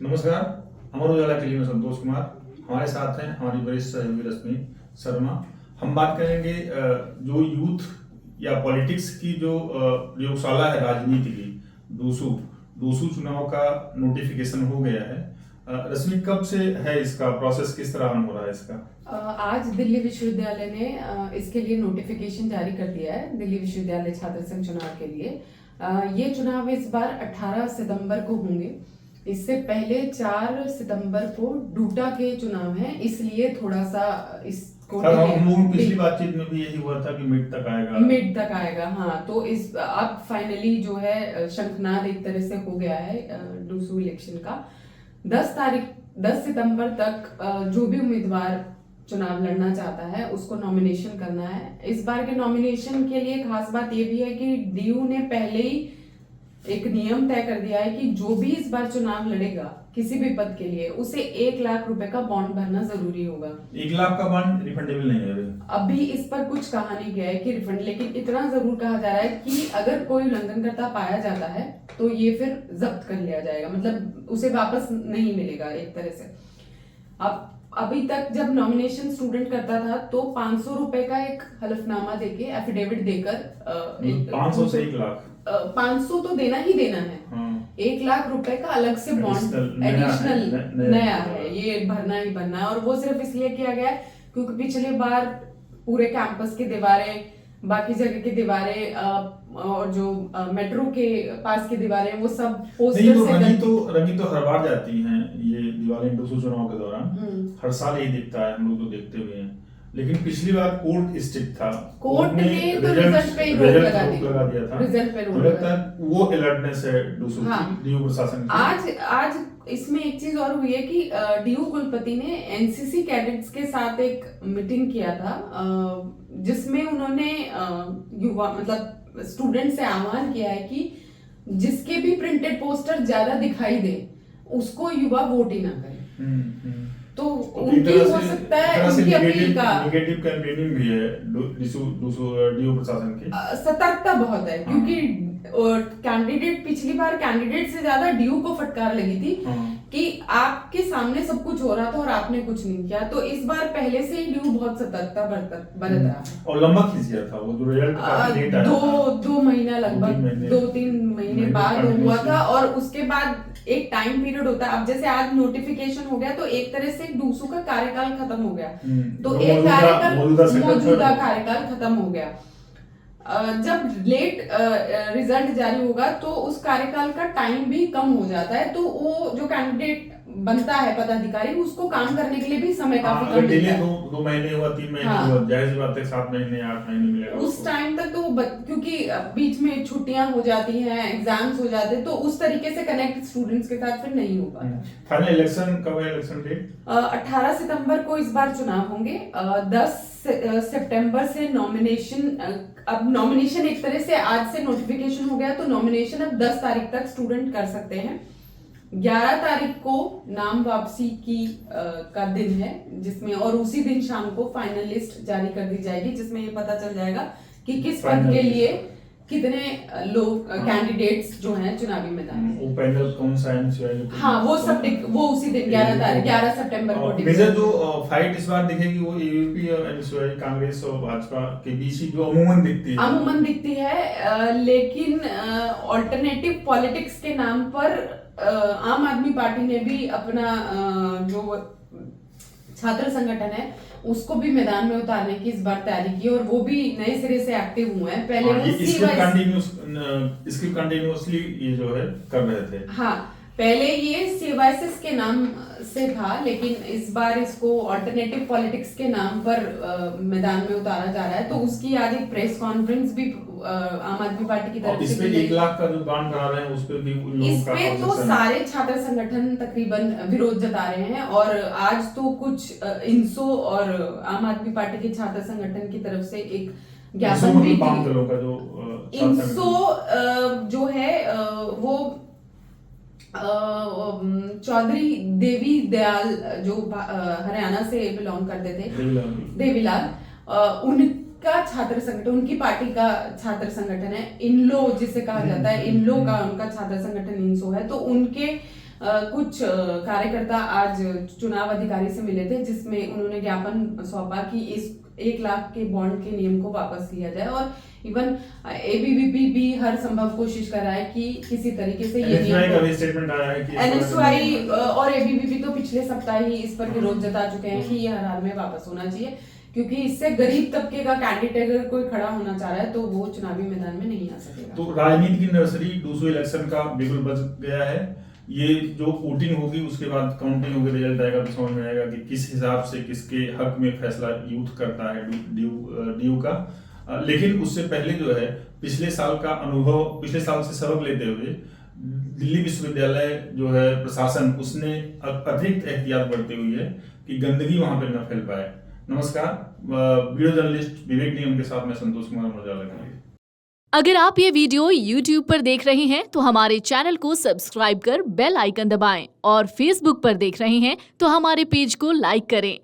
नमस्कार। अमर उजाला के लिए मैं संतोष कुमार। हमारे साथ हैं हमारी वरिष्ठ सहयोगी रश्मि शर्मा। हम बात करेंगे जो यूथ या पॉलिटिक्स की जो प्रयोगशाला है राजनीति की, डूसू चुनाव का नोटिफिकेशन हो गया है। रश्मि, कब से है इसका प्रोसेस, किस तरह हो रहा है इसका? आज दिल्ली विश्वविद्यालय ने इसके लिए नोटिफिकेशन जारी कर दिया है, दिल्ली विश्वविद्यालय छात्र संघ चुनाव के लिए। ये चुनाव इस बार 18 सितंबर को होंगे। इससे पहले 4 सितंबर को डूटा के चुनाव हैं, इसलिए थोड़ा सा इसको हम लोग पिछली बातचीत में भी यही हुआ था कि मिड तक आएगा। हाँ, तो इस अब फाइनली जो है शंखनाद एक तरह से हो गया है डूसू इलेक्शन का। 10 सितंबर तक जो भी उम्मीदवार चुनाव लड़ना चाहता है उसको नॉमिनेशन करना है। इस बार के नॉमिनेशन के लिए खास बात ये भी है कि डीयू ने पहले ही एक नियम तय कर दिया है कि जो भी इस बार चुनाव लड़ेगा किसी भी पद के लिए उसे 1 लाख रुपए का बॉन्ड भरना जरूरी होगा। 1 लाख का बॉन्ड रिफंडेबल नहीं है अभी इस पर कुछ कहा नहीं गया है कि रिफंड, लेकिन इतना जरूर कहा जा रहा है कि अगर कोई उल्लंघनकर्ता पाया जाता है तो ये फिर जब्त कर लिया जाएगा, मतलब उसे वापस नहीं मिलेगा एक तरह से। अब अभी तक जब नॉमिनेशन स्टूडेंट करता था तो 500 रुपए का एक हलफनामा देके एफिडेविट देकर 500 से 1 लाख 500 तो देना ही देना है। 1 लाख रुपए का अलग से बॉन्ड एडिशनल नया है, ये भरना ही भरना है। और वो सिर्फ इसलिए किया गया है क्योंकि पिछली बार पूरे कैंपस की दीवारें, बाकी जगह की दीवारें और जो मेट्रो के पास की दीवारें, वो सब पोस्टर से रंगी तो हर बार जाती हैं ये दीवारें डूसू चुनाव के दौरान। हर साल यही दिखता है, हम लोग तो देखते हुए हैं। लेकिन पिछली बार कोर्ट स्ट्रिक्ट था, कोर्ट ने तो रिजल्ट पे रोक लगा दिया था। रिजल्ट पे रोक लगता है वो अलर्टनेस है डूसू की, डीयू प्रशासन की। आज इसमें एक चीज और हुई है कि डीयू कुलपति ने एनसीसी कैडेट्स के साथ एक मीटिंग किया था जिसमें उन्होंने युवा मतलब स्टूडेंट से आह्वान किया है कि जिसके भी प्रिंटेड पोस्टर ज्यादा दिखाई दे उसको युवा वोट ही ना करें। तो उनकी हो सकता है उनकी अपील का नेगेटिव कैंपेनिंग भी है डीयू प्रशासन की। सतर्कता बहुत है क्योंकि कैंडिडेट पिछली बार कैंडिडेट से ज्यादा डीयू को फटकार लगी थी कि आपके सामने सब कुछ हो रहा था और आपने कुछ नहीं किया। तो इस बार पहले से ही डीयू बहुत सतर्कता बरत रहा है। और लंबा खींच गया था वो जो रिजल्ट काफी लेट आया था। 2 महीना लगभग 2-3 महीने बाद हुआ था। और उसके बाद एक टाइम पीरियड होता है। अब जैसे आज नोटिफिकेशन हो गया तो एक तरह से डूसू का कार्यकाल खत्म हो गया, तो एक मौजूदा कार्यकाल खत्म हो गया। जब लेट रिजल्ट जारी होगा तो उस कार्यकाल का टाइम भी कम हो जाता है, तो वो जो कैंडिडेट बनता है पदाधिकारी उसको काम करने के लिए भी समय काफी कम मिलता है। 2 महीने हुआ, 3 महीने हुआ, जाहिर सी बात है 7 महीने 8 महीने मिलेगा उस टाइम तक। तो क्योंकि बीच में छुट्टियां हो जाती हैं, एग्जाम्स हो जाते हैं, तो उस तरीके से कनेक्ट स्टूडेंट्स के साथ फिर नहीं हो पाता। फाइनल इलेक्शन कब है? इलेक्शन डेट 18 सितंबर को इस बार चुनाव होंगे। 10 सितंबर से नॉमिनेशन, अब नॉमिनेशन एक तरह से आज से नोटिफिकेशन हो गया तो नॉमिनेशन अब 10 तारीख तक स्टूडेंट कर सकते हैं। 11 तारीख को नाम वापसी की का दिन है जिसमें, और उसी दिन शाम को फाइनल लिस्ट जारी कर दी जाएगी जिसमें ये पता चल जाएगा कि किस पद के लिए कितने लोग कैंडिडेट्स जो हैं चुनावी मैदान में। वो पैनल कौन सा है? हाँ, वो उसी दिन 11 सितंबर को। मेजर जो फाइट इस बार दिखेगी वो एबीवीपी और एनएसयूआई, कांग्रेस और भाजपा के बीच ही जो अमूमन दिखती है। लेकिन ऑल्टरनेटिव पॉलिटिक्स के नाम पर आम आदमी पार्टी ने भी अपना जो छात्र संगठन है उसको भी मैदान में उतारने की इस बार तैयारी की और वो भी नए सिरे से एक्टिव हुए हैं। पहले इसकी कंटिन्यूअसली ये जो है कर रहे थे। हाँ, पहले ये सीवाईएसएस के नाम से था, लेकिन इस बार इसको अल्टरनेटिव पॉलिटिक्स के नाम पर मैदान में उतारा जा रहा है। तो उसकी आज एक प्रेस कॉन्फ्रेंस भी आम आदमी पार्टी की तरफ से। इसमें 1 लाख का जो बांड करा रहे हैं उस पे भी इस पे तो सारे छात्र संगठन तकरीबन विरोध जता रहे हैं। और आज तो कुछ इंसो और आम आदमी पार्टी के छात्र संगठन की तरफ से एक ज्ञापन भी इंसो जो है वो चौधरी देवी दयाल जो हरियाणा से बिलोंग करते थे, देवीलाल, उनका छात्र संगठन, उनकी पार्टी का छात्र संगठन है इनलो जिसे कहा जाता है। इनलो का उनका छात्र संगठन इंसो है। तो उनके कुछ कार्यकर्ता आज चुनाव अधिकारी से मिले थे, जिसमें उन्होंने ज्ञापन सौंपा कि इस 1 लाख के बॉन्ड के नियम को वापस लिया जाए। और इवन एबीवीपी भी हर संभव कोशिश कर रहा है कि किसी तरीके से ये स्टेटमेंट आया है कि एनएसयूआई और एबीवीपी तो पिछले सप्ताह ही इस पर विरोध जता चुके हैं कि ये हर हाल में वापस होना चाहिए, क्योंकि इससे गरीब तबके का कैंडिडेट अगर कोई खड़ा होना चाह रहा है तो वो चुनावी मैदान में नहीं आ सकेगा। तो राजनीति की नर्सरी 200 इलेक्शन का बिल्कुल बच गया है। ये जो वोटिंग होगी उसके बाद काउंटिंग होगी, रिजल्ट आएगा तो समझ में आएगा कि किस हिसाब से किसके हक में फैसला यूथ करता है ड्यू का। लेकिन उससे पहले जो है पिछले साल का अनुभव, पिछले साल से सबक लेते हुए दिल्ली विश्वविद्यालय जो है प्रशासन, उसने अतिरिक्त एहतियात बरती हुई है कि गंदगी वहां पर न फैल पाए। नमस्कार, वीडियो जर्नलिस्ट विवेक निगम के साथ मैं संतोष कुमार मुरजाला। अगर आप ये वीडियो YouTube पर देख रहे हैं तो हमारे चैनल को सब्सक्राइब कर बेल आइकन दबाएं, और Facebook पर देख रहे हैं तो हमारे पेज को लाइक करें।